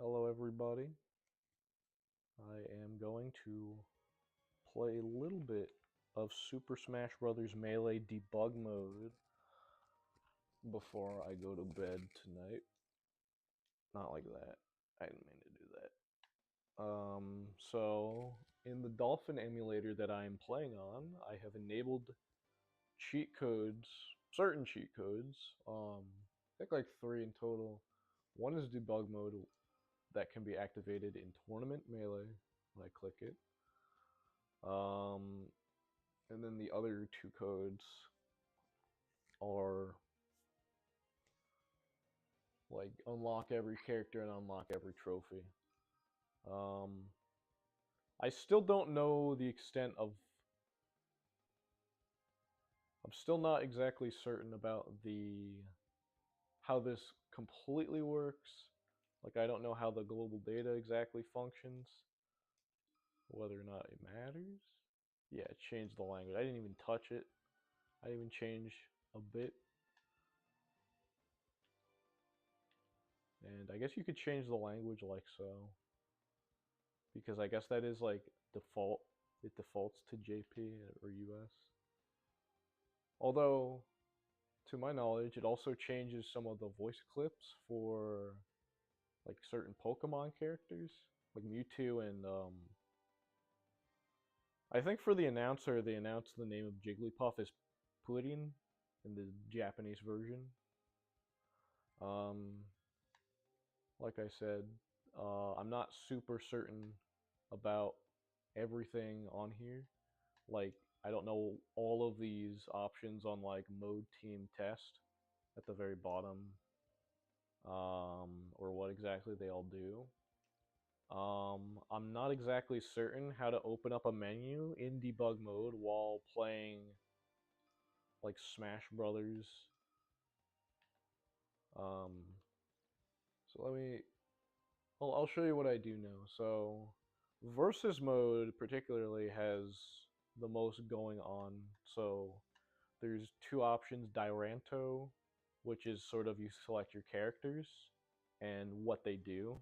Hello everybody. I am going to play a little bit of Super Smash Bros. Melee debug mode before I go to bed tonight. Not like that. I didn't mean to do that. So in the Dolphin emulator that I am playing on, I have enabled cheat codes, certain cheat codes. I think like 3 in total. One is debug mode that can be activated in Tournament Melee when I click it. Um, and then the other 2 codes are like unlock every character and unlock every trophy. Um, I still don't know the extent of. I'm still not exactly certain about the how this completely works. Like I don't know how the global data exactly functions, whether or not it matters. Yeah, it changed the language. I didn't even touch it. I didn't even change a bit. And I guess you could change the language like so. Because I guess that is like default. It defaults to JP or US. Although, to my knowledge, it also changes some of the voice clips for like certain Pokemon characters, like Mewtwo and I think for the announcer, they announced the name of Jigglypuff as Pudding in the Japanese version. Um, like I said, I'm not super certain about everything on here. Like, I don't know all of these options on like mode team test at the very bottom, or what exactly they all do. I'm not exactly certain how to open up a menu in debug mode while playing like Smash Brothers. Um, so let me. I'll show you what I do know. So, versus mode particularly has the most going on. So, there's 2 options: Diranto, which is sort of you select your characters and what they do,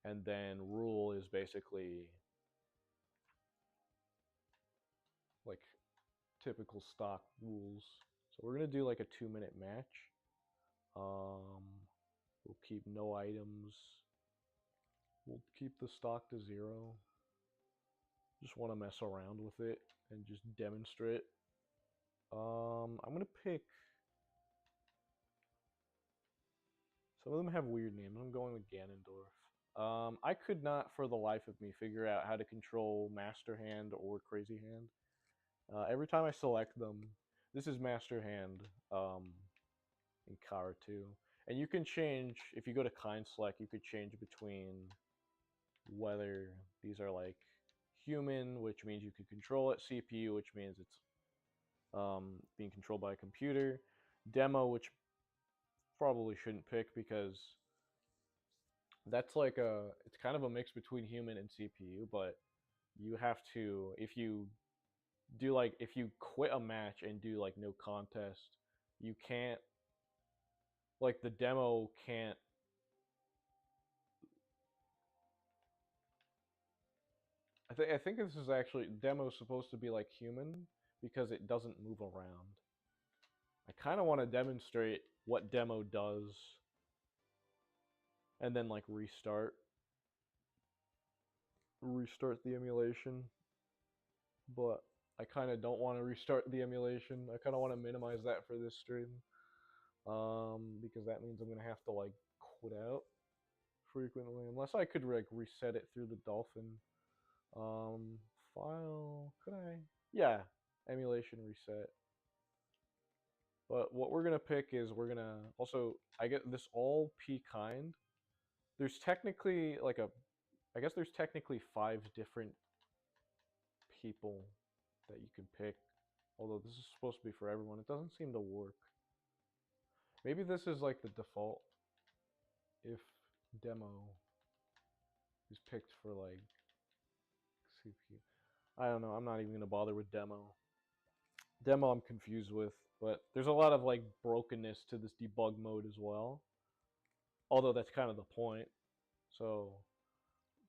and then Rule is basically like typical stock rules. So we're gonna do like a 2-minute match. Um, we'll keep no items. We'll keep the stock to 0. Just want to mess around with it and just demonstrate. I'm gonna pick. Some of them have weird names. I'm going with Ganondorf. I could not, for the life of me, figure out how to control Master Hand or Crazy Hand. Every time I select them, this is Master Hand in Kara 2. And you can change, if you go to kind select, you could change between whether these are like human, which means you can control it, CPU, which means it's being controlled by a computer, demo, which probably shouldn't pick because that's like it's kind of a mix between human and CPU, but you have to, if you do like, if you quit a match and do like no contest, you can't, like the demo can't, I think this is actually, demo supposed to be like human because it doesn't move around. I kind of want to demonstrate what demo does and then like restart the emulation, but I kind of don't want to restart the emulation. I kind of want to minimize that for this stream, because that means I'm gonna have to like quit out frequently, unless I could like reset it through the Dolphin file. Could I? Yeah, emulation reset. But what we're gonna pick is we're gonna also, I get this all P kind. There's technically like a, I guess there's technically 5 different people that you can pick. Although this is supposed to be for everyone, it doesn't seem to work. Maybe this is like the default if demo is picked for like CPU. I don't know. I'm not even gonna bother with demo. Demo I'm confused with, but there's a lot of like brokenness to this debug mode as well. Although that's kind of the point. So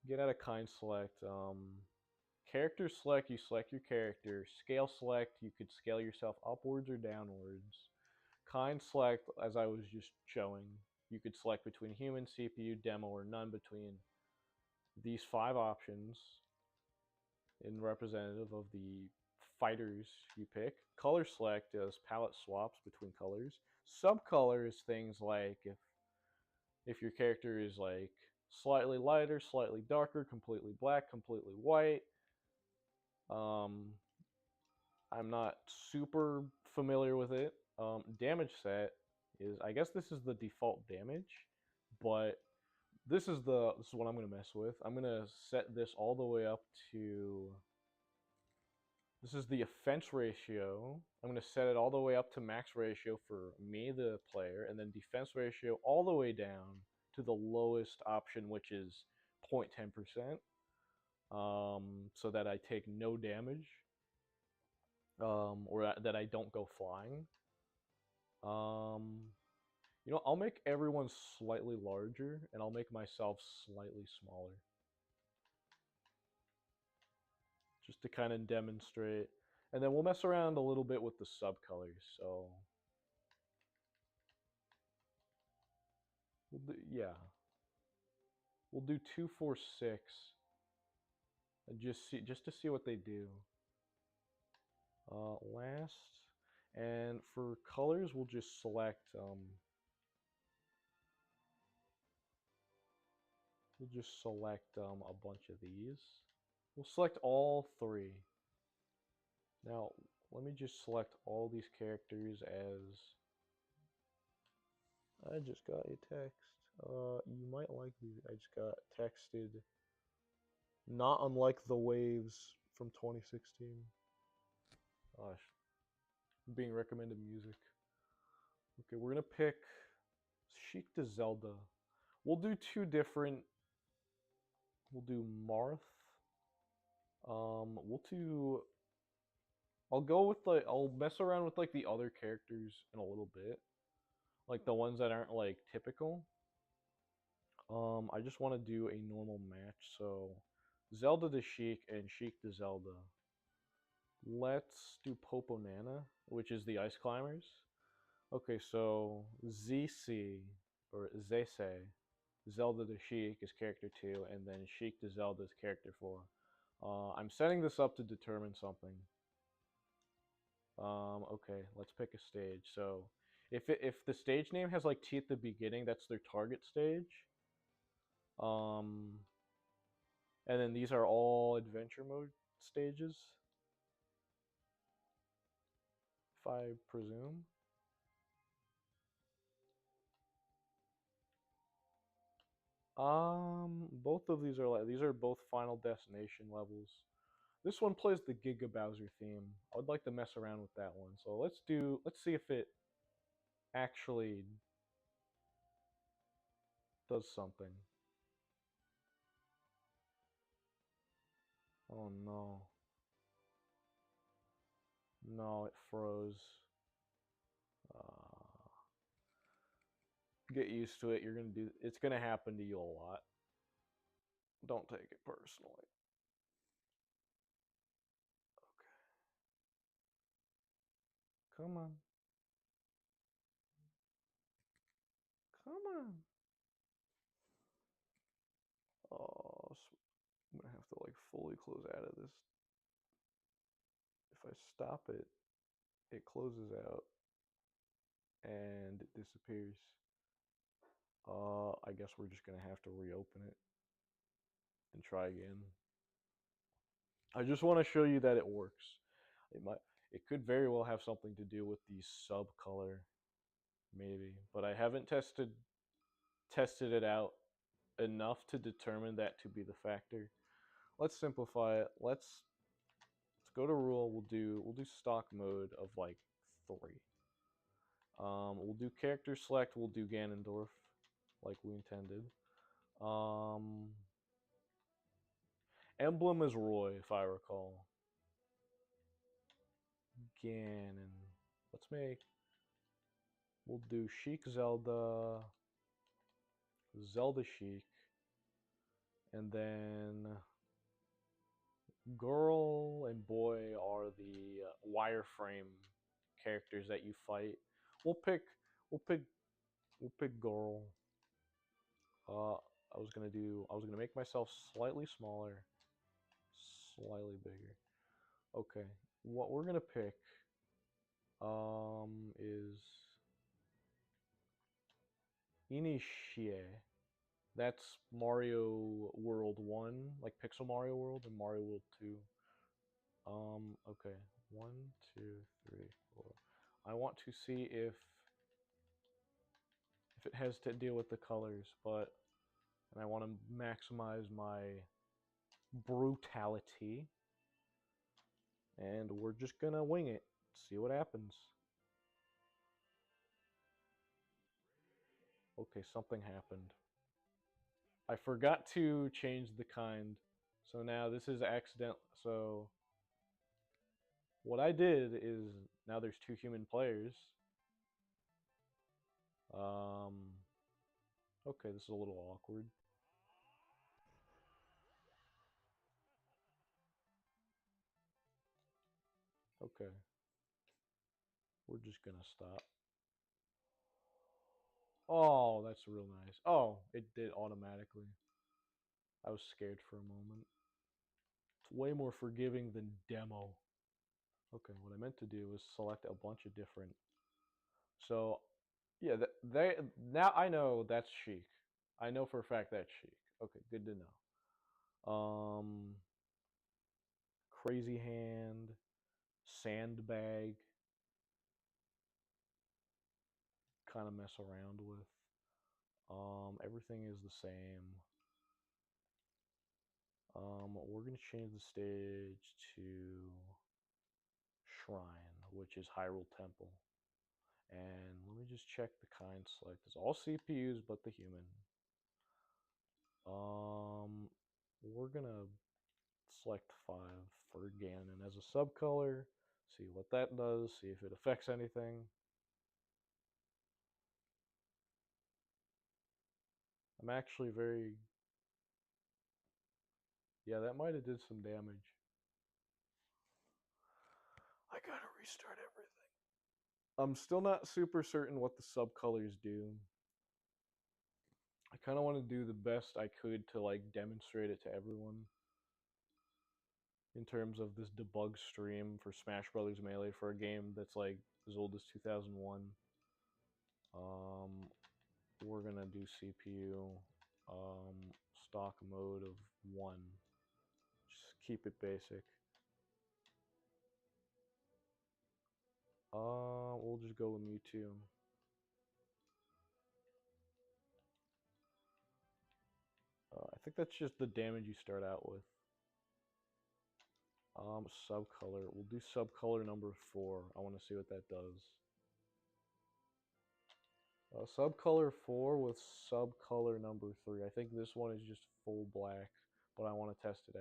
get out of kind select. Character select, you select your character. Scale select, you could scale yourself upwards or downwards. Kind select, as I was just showing, you could select between human, CPU, demo, or none between these 5 options in representative of the fighters you pick. Color select is palette swaps between colors. Subcolor is things like if your character is like slightly lighter, slightly darker, completely black, completely white. I'm not super familiar with it. Damage set is, I guess this is the default damage, but this is what I'm gonna mess with. I'm gonna set this all the way up to, this is the offense ratio. I'm gonna set it all the way up to max ratio for me, the player, and then defense ratio all the way down to the lowest option, which is 0.10%, so that I take no damage, or that I don't go flying. I'll make everyone slightly larger, and I'll make myself slightly smaller, just to kind of demonstrate. And then we'll mess around a little bit with the subcolors. So we'll do 2, 4, 6, and just to see what they do. Last, and for colors, we'll just select a bunch of these. We'll select all 3. Now, let me just select all these characters as, I just got a text. You might like these. I just got texted. Not unlike the waves from 2016. Gosh. Being recommended music. Okay, we're gonna pick Sheik to Zelda. We'll do 2 different. We'll do Marth. We'll do. I'll mess around with like the other characters in a little bit, like the ones that aren't like typical. I just want to do a normal match, so Zelda to Sheik and Sheik to Zelda. Let's do Popo Nana, which is the Ice Climbers. Okay, so ZC, or Zese, Zelda to Sheik is character 2, and then Sheik to Zelda is character 4. I'm setting this up to determine something. Okay, let's pick a stage. So if the stage name has like T at the beginning, that's their target stage. And then these are all adventure mode stages, if I presume. Both of these are both Final Destination levels. This one plays the Giga Bowser theme. I would like to mess around with that one. So let's see if it actually does something. Oh no. No, it froze. Get used to it. It's gonna happen to you a lot. Don't take it personally. Okay. Come on. Come on. Oh, I'm gonna have to like fully close out of this. If I stop it, it closes out and it disappears. I guess we're just gonna have to reopen it and try again. I just want to show you that it works. It could very well have something to do with the sub color, maybe, but I haven't tested it out enough to determine that to be the factor. Let's simplify it. Let's go to rule. We'll do stock mode of like 3. We'll do character select. We'll do Ganondorf, like we intended. Emblem is Roy, if I recall. Ganon. We'll do Sheik Zelda, Zelda Sheik, And then girl and boy are the wireframe characters that you fight. We'll pick we'll pick we'll pick girl. I was gonna make myself slightly smaller, slightly bigger. Okay. What we're gonna pick is Inishie. That's Mario World 1, like Pixel Mario World and Mario World 2. Okay. 1, 2, 3, 4. I want to see if it has to deal with the colors, but and I want to maximize my brutality. And we're just gonna wing it. See what happens. Okay, something happened. I forgot to change the kind. So now this is accident. So what I did is now there's two human players. Okay, this is a little awkward. Okay, we're just gonna stop. Oh, that's real nice. Oh, it did automatically. I was scared for a moment. It's way more forgiving than demo. Okay, what I meant to do was select a bunch of different. So, yeah, they now I know that's chic. I know for a fact that's chic. Okay, good to know. Crazy hand, sandbag, kind of mess around with. Everything is the same. We're gonna change the stage to Shrine, which is Hyrule Temple. And let me just check the kind select. It's all CPUs but the human. We're gonna select 5 for Ganon as a subcolor. See what that does. See if it affects anything. I'm actually very. Yeah, that might have did some damage. I gotta restart everything. I'm still not super certain what the subcolors do. I kind of want to do the best I could to like demonstrate it to everyone in terms of this debug stream for Smash Brothers Melee for a game that's like as old as 2001. We're gonna do CPU stock mode of 1. Just keep it basic. We'll just go with Mewtwo. I think that's just the damage you start out with. Subcolor. We'll do subcolor number 4. I want to see what that does. Subcolor 4 with subcolor number 3. I think this one is just full black, but I want to test it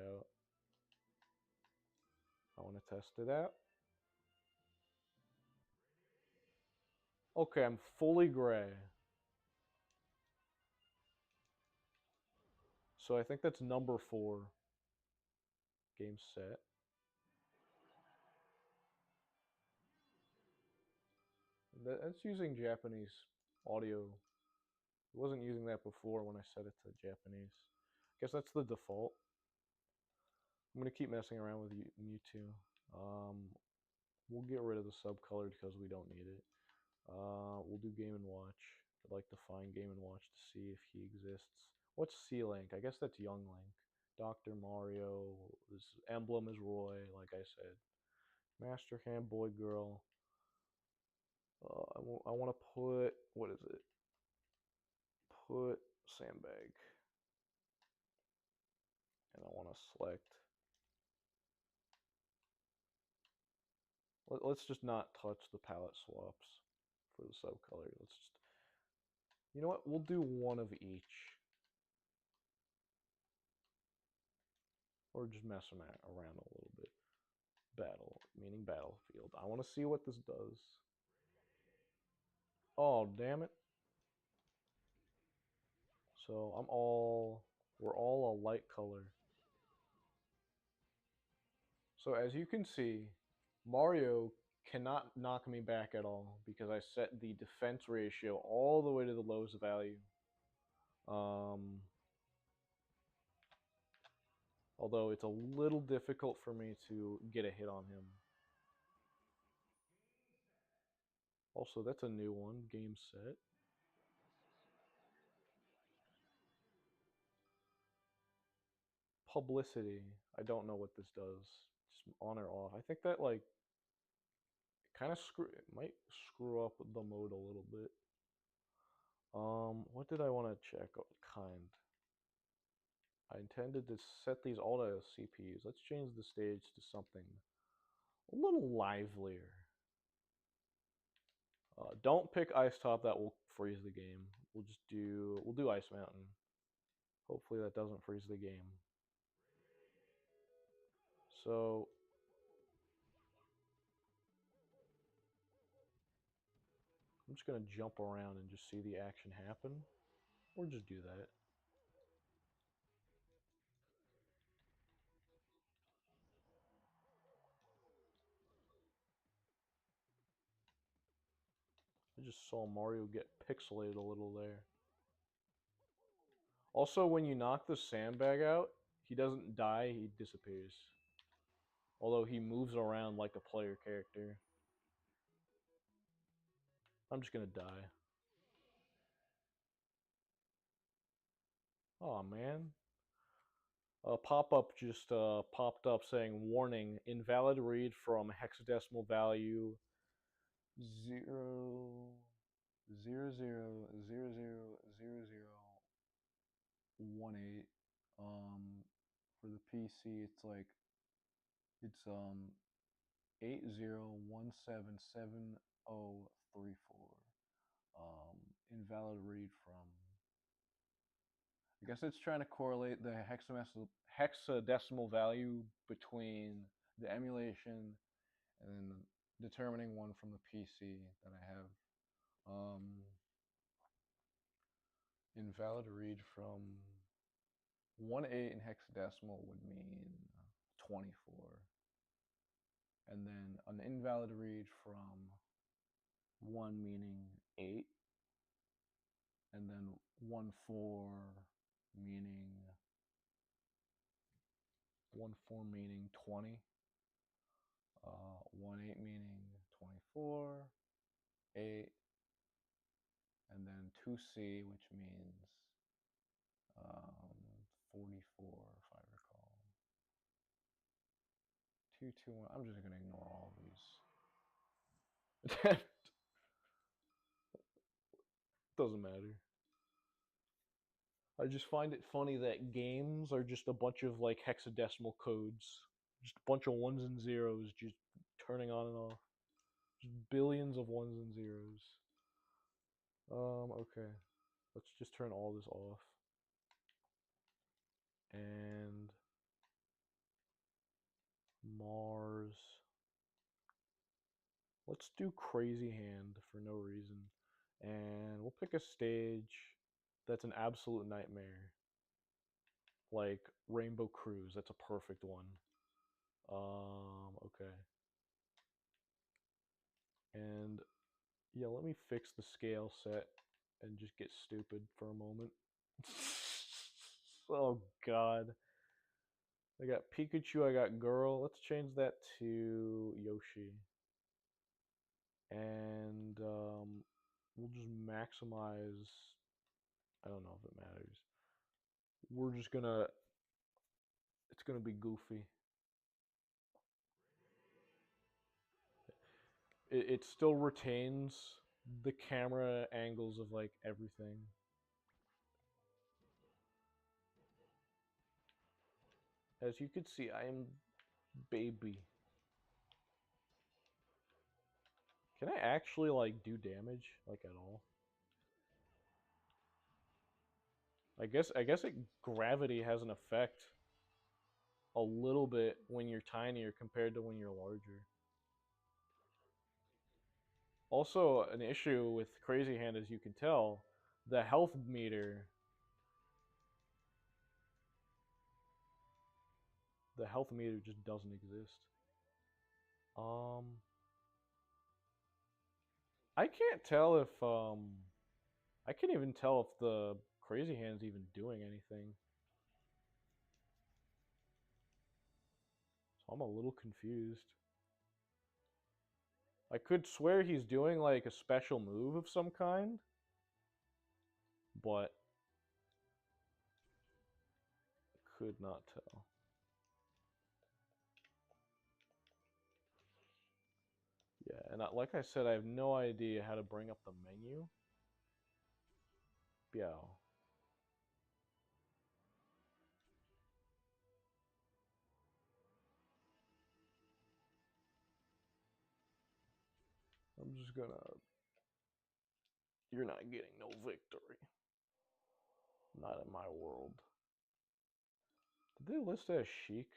out. Okay, I'm fully gray. So I think that's number 4. Game set. That's using Japanese audio. It wasn't using that before when I set it to Japanese. I guess that's the default. I'm going to keep messing around with Mewtwo. We'll get rid of the subcolor because we don't need it. We'll do Game & Watch. I'd like to find Game & Watch to see if he exists. What's C-Link? I guess that's Young Link. Dr. Mario. This emblem is Roy, like I said. Master Hand, Boy, Girl. I want to put, what is it? Put Sandbag. And I want to select. Let's just not touch the palette swaps for the subcolor. Let's just, you know what? We'll do one of each. Or just mess around a little bit. Battle, meaning battlefield. I want to see what this does. Oh, damn it. So I'm all We're all a light color. So as you can see, Mario cannot knock me back at all because I set the defense ratio all the way to the lowest value. Um, although it's a little difficult for me to get a hit on him. Also, that's a new one, game set. Publicity. I don't know what this does. Just on or off. I think that like kind of it might screw up the mode a little bit. What did I want to check? Oh, kind. I intended to set these all to CPUs. Let's change the stage to something a little livelier. Don't pick Ice Top, that will freeze the game. We'll do Ice Mountain. Hopefully that doesn't freeze the game. So I'm just gonna jump around and just see the action happen, or just do that. I just saw Mario get pixelated a little there. Also, when you knock the sandbag out, he doesn't die, he disappears. Although he moves around like a player character. I'm just gonna die. Oh man. A pop-up just popped up saying, warning, invalid read from hexadecimal value 0 0 0 0 0 0 0 1 8. For the PC, it's 80177034. Invalid read from. I guess it's trying to correlate the hexadecimal value between the emulation and then determining one from the PC that I have. Invalid read from 1 8 in hexadecimal would mean 24. And then an invalid read from 1 meaning 8. And then 1 4 meaning 20. 1 8 meaning 24. 8. And then 2C, which means 44, if I recall. 2 2 1. I'm just gonna ignore all these. Doesn't matter. I just find it funny that games are just a bunch of like hexadecimal codes, just a bunch of ones and zeros, just turning on and off, just billions of ones and zeros. Okay, let's just turn all this off, and Mars. Let's do Crazy Hand for no reason, and we'll pick a stage that's an absolute nightmare, like Rainbow Cruise. That's a perfect one. Okay. And yeah, let me fix the scale set and just get stupid for a moment. Oh god. I got Pikachu, I got Girl. Let's change that to Yoshi. And we'll just maximize. I don't know if it matters. We're just gonna. It's gonna be goofy. It still retains the camera angles of like everything. As you can see, I am baby. Can I actually like do damage like at all? I guess gravity has an effect a little bit when you're tinier compared to when you're larger. Also, an issue with Crazy Hand, as you can tell, the health meter The health meter just doesn't exist. I can't tell if I can't even tell if the crazy hand's even doing anything. So I'm a little confused. I could swear he's doing like a special move of some kind, but could not tell. Yeah, and like I said, I have no idea how to bring up the menu. Yeah. I'm just gonna... You're not getting no victory. Not in my world. Did they list as chic?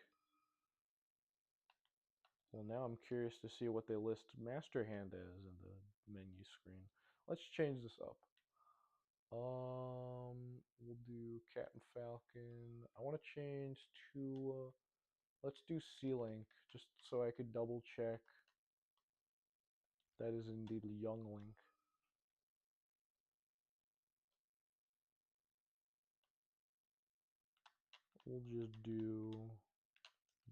Well, now I'm curious to see what they list Master Hand as in the menu screen. Let's change this up. We'll do Cat and Falcon. I want to change to, let's do C-Link, just so I could double check that is indeed Young Link. We'll just do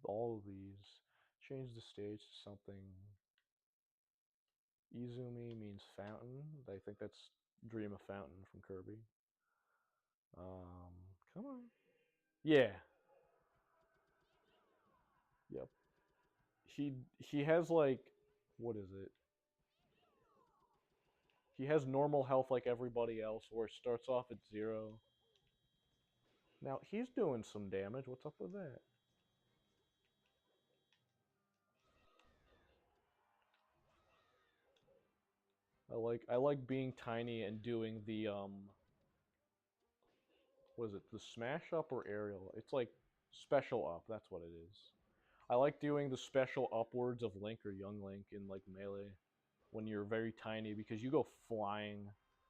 all of these. Change the stage to something. Izumi means fountain. I think that's Dream of Fountain from Kirby. Come on. Yeah. Yep. He has like, what is it? He has normal health like everybody else, where it starts off at 0. Now he's doing some damage. What's up with that? I like being tiny and doing the what is it? The smash up or aerial? It's like special up. That's what it is. I like doing the special upwards of Link or Young Link in like Melee when you're very tiny because you go flying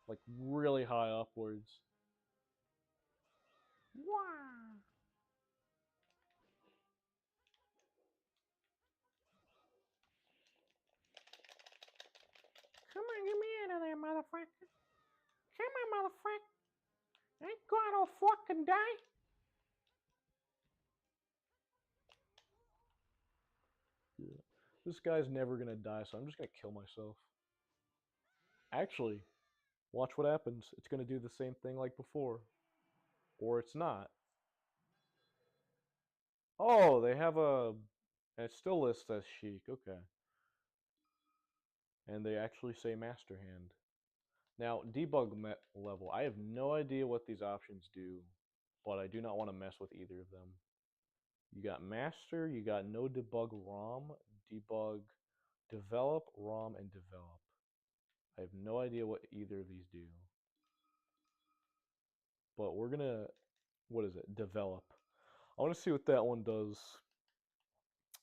like really high upwards. Wow. Come on, get me out of there, motherfucker. Come on, motherfucker. I ain't gonna fucking die. Yeah. This guy's never gonna die, so I'm just gonna kill myself. Actually, watch what happens. It's gonna do the same thing like before. Or it's not. Oh, they have a... And it still lists as Sheik, okay. And they actually say Master Hand. Now, debug level. I have no idea what these options do, but I do not want to mess with either of them. You got Master, you got no debug ROM, debug, develop, ROM, and develop. I have no idea what either of these do. But we're gonna, what is it? Develop. I want to see what that one does.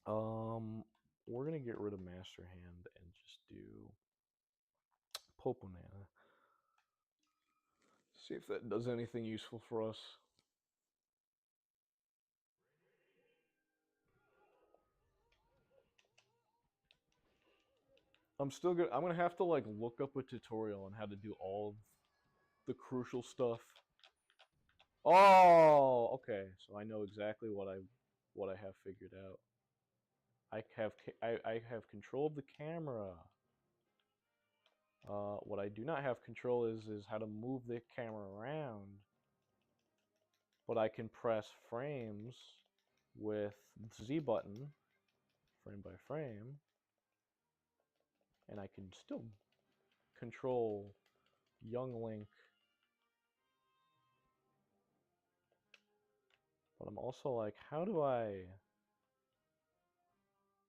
We're gonna get rid of Master Hand and just do Poponana. See if that does anything useful for us. I'm still good. I'm gonna have to like look up a tutorial on how to do all of the crucial stuff. Oh, okay. So I know exactly what I have figured out. I have control of the camera. What I do not have control is how to move the camera around. But I can press frames with the Z button, frame by frame, and I can still control Young Link. But I'm also like, how do I...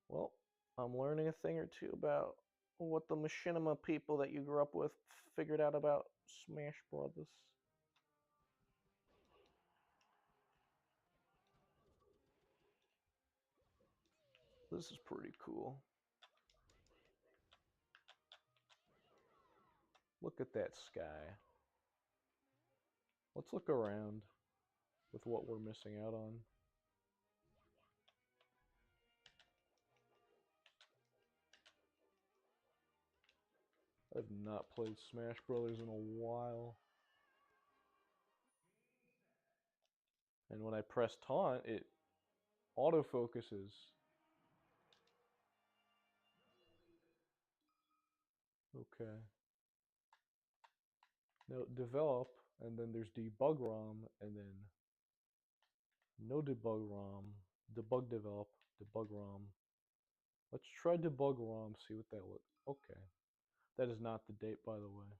Well, I'm learning a thing or two about what the machinima people that you grew up with figured out about Smash Brothers. This is pretty cool. Look at that sky. Let's look around with what we're missing out on. I've not played Smash Brothers in a while. And when I press taunt, it autofocuses. Okay. Now develop, and then there's debug ROM, and then no debug ROM, debug develop, debug ROM. Let's try debug ROM, see what that looks. Okay. That is not the date, by the way.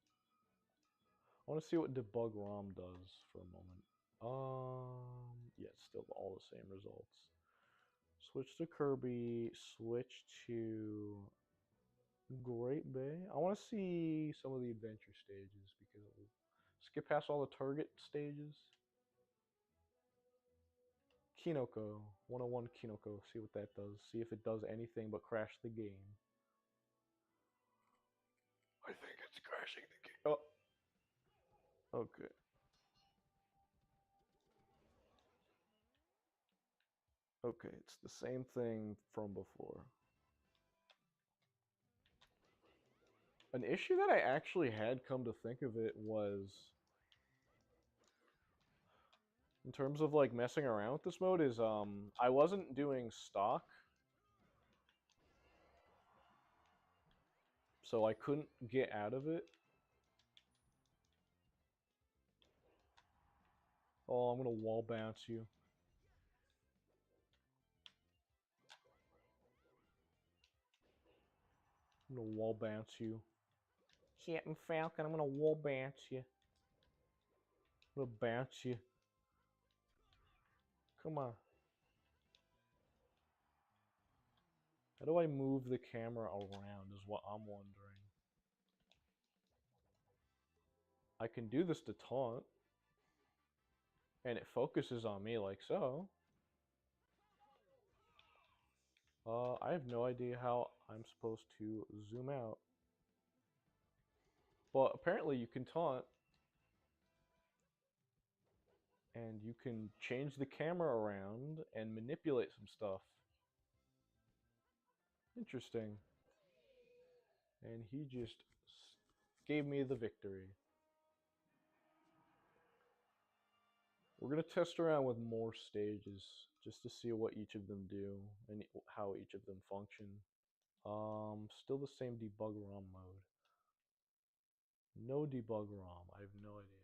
I want to see what debug ROM does for a moment. Yeah, it's still all the same results. Switch to Kirby, switch to Great Bay. I want to see some of the adventure stages because we'll skip past all the target stages. Kinoko, 101 Kinoko, see what that does. See if it does anything but crash the game. I think it's crashing the game. Oh. Okay. Okay, it's the same thing from before. An issue that I actually had, come to think of it, was in terms of like messing around with this mode is I wasn't doing stock, so I couldn't get out of it. Oh, I'm gonna wall bounce you. I'm gonna wall bounce you. Captain Falcon, I'm gonna wall bounce you. I'm gonna bounce you. Come on. How do I move the camera around is what I'm wondering. I can do this to taunt. And it focuses on me like so. I have no idea how I'm supposed to zoom out. But apparently you can taunt. And you can change the camera around and manipulate some stuff. Interesting. And he just gave me the victory. We're going to test around with more stages just to see what each of them do and how each of them function. Still the same debug ROM mode. No debug ROM. I have no idea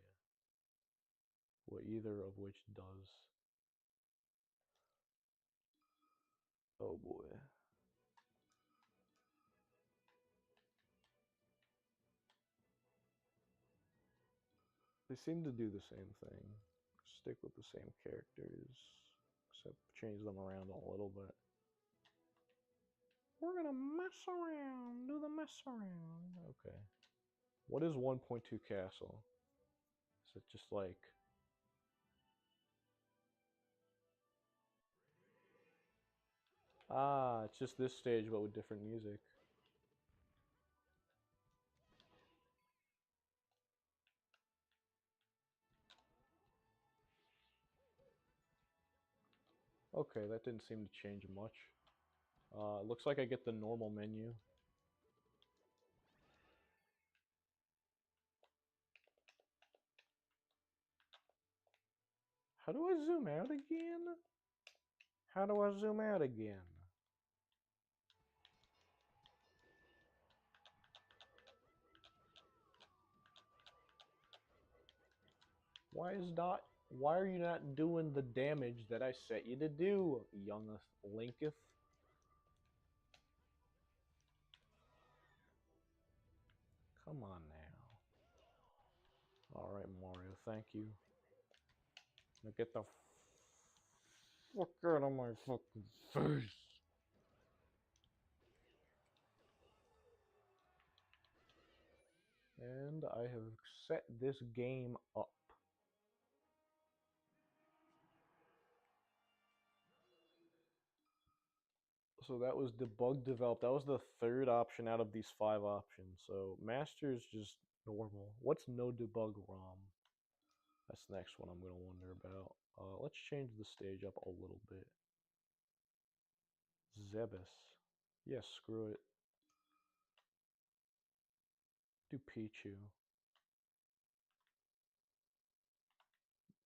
what either of which does. Oh boy. They seem to do the same thing. Stick with the same characters, except change them around a little bit. We're gonna mess around, do the mess around. Okay. What is 1.2 Castle? Is it just like... Ah, it's just this stage but with different music. Okay, that didn't seem to change much. It looks like I get the normal menu. How do I zoom out again? How do I zoom out again? Why are you not doing the damage that I set you to do, youngest Linketh? Come on now. Alright, Mario, thank you. Now get the fuck out of my fucking face. And I have set this game up. So that was debug develop. That was the third option out of these 5 options. So master is just normal. What's no debug ROM? That's the next one I'm going to wonder about. Let's change the stage up a little bit. Zebus. Yes, screw it. do Pichu.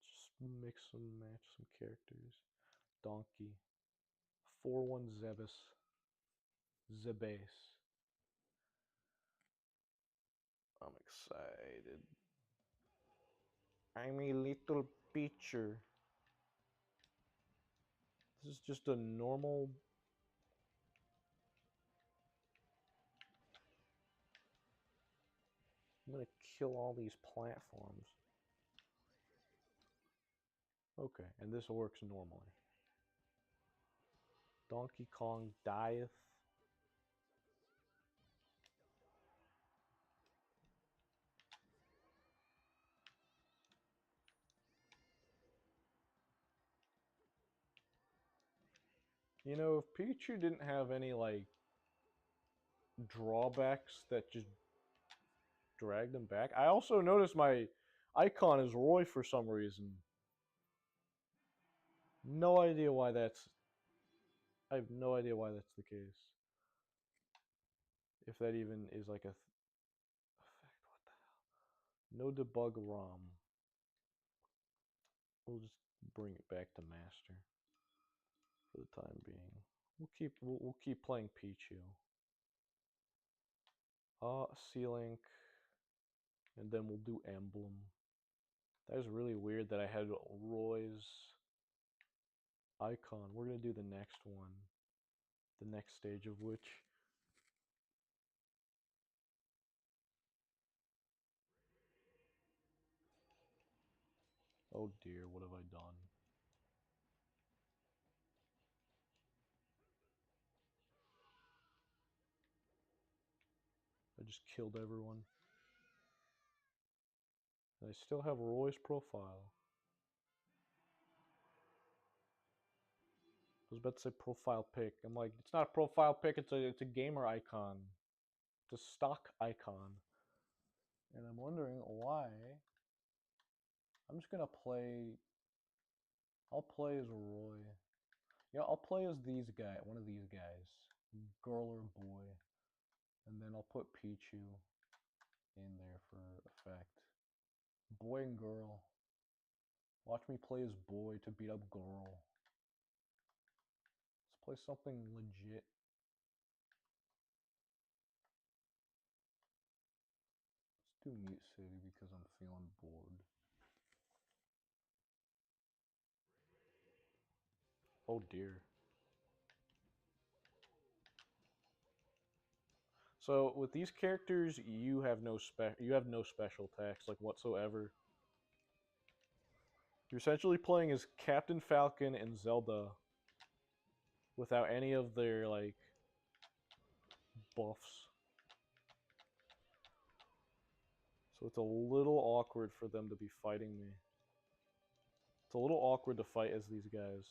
Just mix and match some characters. Donkey. 4-1 Zebus. Zebase. I'm excited. I'm a little Pichu. This is just a normal... I'm gonna kill all these platforms. Okay, and this works normally. Donkey Kong dieth. You know, if Pichu didn't have any, like, drawbacks that just dragged him back. I also noticed my icon is Roy for some reason. No idea why that's... I have no idea why that's the case. If that even is like a effect. What the hell? No debug ROM. We'll just bring it back to master for the time being. We'll keep playing Pichu. C-Link, and then we'll do Emblem. That was really weird that I had Roy's icon. We're gonna do the next one. The next stage of which... Oh dear, what have I done? I just killed everyone. And I still have Roy's profile. I was about to say profile pic. I'm like, it's not a profile pic, it's a gamer icon. It's a stock icon. And I'm wondering why. I'm just gonna play... I'll play as Roy. Yeah, I'll play as one of these guys. Girl or boy. And then I'll put Pichu in there for effect. Boy and girl. Watch me play as boy to beat up girl. Let's play something legit. Let's do Mute City because I'm feeling bored. Oh dear. So with these characters, you have no special attacks like whatsoever. You're essentially playing as Captain Falcon and Zelda without any of their like buffs. So it's a little awkward for them to be fighting me. It's a little awkward to fight as these guys.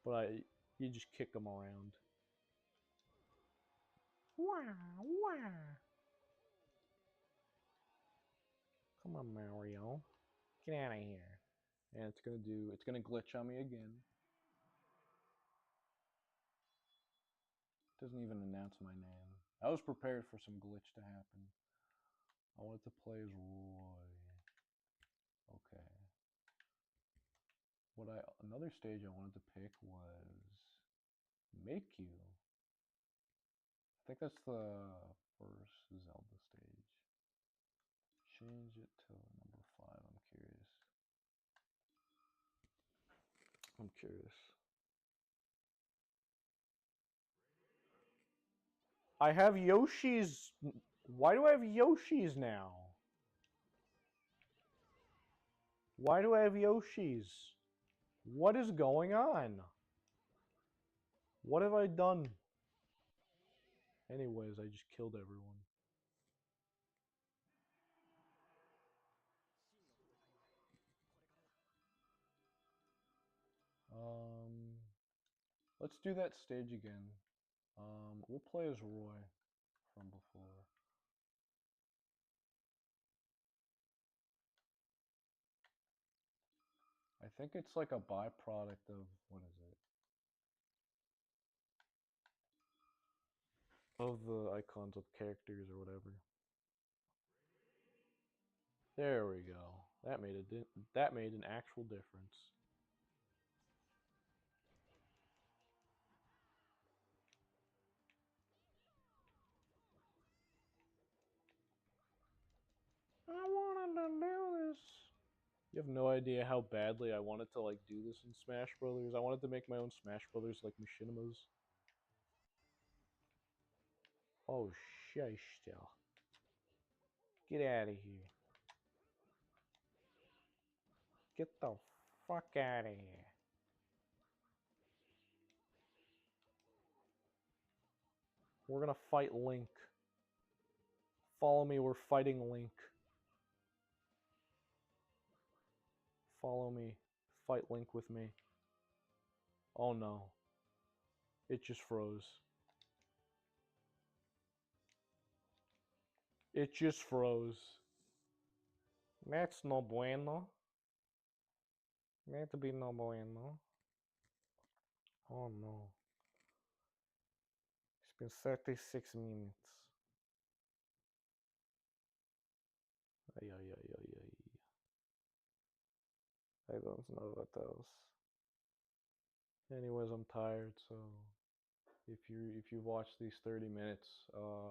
But you just kick them around. Wah, wah. Come on, Mario. Get out of here. And it's gonna glitch on me again. It doesn't even announce my name. I was prepared for some glitch to happen. I wanted to play as Roy. Okay. Another stage I wanted to pick was Make You. I think that's the first Zelda stage. Change it to number 5. I'm curious. I have Yoshi's. Why do I have Yoshi's now? Why do I have Yoshi's? What is going on? What have I done? Anyways, I just killed everyone. Let's do that stage again. We'll play as Roy from before. I think it's like a byproduct of, what is it? of the icons of characters or whatever. There we go. That made that made an actual difference. I wanted to do this. You have no idea how badly I wanted to like do this in Smash Brothers. I wanted to make my own Smash Brothers like machinimas. Oh shit! Get out of here! Get the fuck out of here! We're gonna fight Link. Follow me. We're fighting Link. Follow me. Fight Link with me. Oh no! It just froze. It just froze. That's no bueno. That'd be no bueno. Oh no. It's been 36 minutes. Ay, ay, ay, ay, ay. I don't know what else. Anyways, I'm tired, so if you watch these 30 minutes,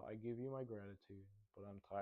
I give you my gratitude, but I'm tired.